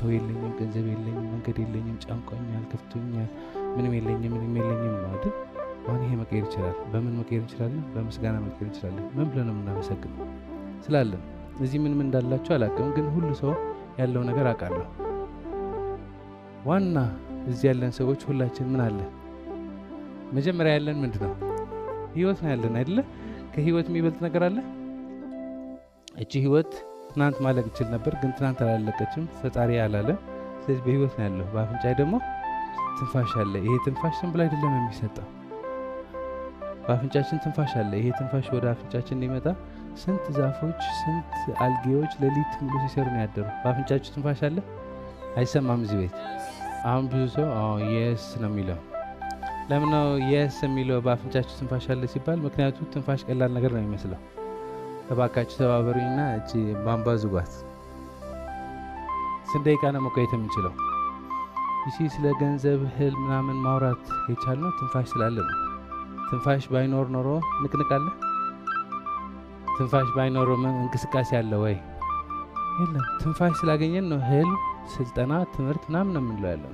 ሰው የለኝም ገንዘብ የለኝም መንገድ የለኝም ጫንቆኛል ከፍቶኛል ምንም የለኝም አይደል አሁን ይሄ መቀየር ይችላል በምን መቀየር እንችላለን በምስጋና መቀየር እንችላለን ምን ብለን ነው የምናመሰግነው ስላለን እዚህ ምን እንዳላችሁ አላውቅም ግን ሁሉ ሰው ያለው ነገር አውቃለሁ ዋና እዚህ ያለን ሰዎች ሁላችን ምን አለ መጀመሪያ ያለን ምንድነው ህይወት ነው ያለን አይደል ከህይወት የሚበልጥ ነገር አለ እቺ ህይወት ትናንት ማለቅ ይችላል ነበር ግን ትናንት አላለቀችም ፈጣሪ ያላለ ስለዚህ በህይወት ነው ያለው በአፍንጫዬ ደግሞ ትንፋሽ አለ ይሄ ትንፋሽ ዝም ብሎ አይደለም የሚሰጠው በአፍንጫችን ትንፋሽ አለ ይሄ ትንፋሽ ወደ አፍንጫችን እንዲመጣ ስንት ዛፎች ስንት አልጌዎች ለሊት ሙሉ ሲሰሩ ነው ያደሩ በአፍንጫችሁ ትንፋሽ አለ አይሰማም እዚህ ቤት አሁን ብዙ ሰው yes ነው የሚለው ለምን ነው yes የሚለው በአፍንጫችሁ ትንፋሽ አለ ሲባል ምክንያቱም ትንፋሽ ቀላል ነገር ነው የሚመስለው ተባካችሁ ተባበሩኝና እቺ ባምባዙባት ስንት ደቂቃ ነው መቆየት የምንችለው እሺ ስለ ገንዘብ ህል ምናምን ማውራት የቻልነው ትንፋሽ ስላለ ነው ትንፋሽ ባይኖር ኖሮ ንቅንቃለ ትንፋሽ ባይኖር እንቅስቃሴ አለ ወይ የለም ትንፋሽ ስላገኘን ነው ህል ስልጠና ትምህርት ምናምን ነው የምንለው ያለው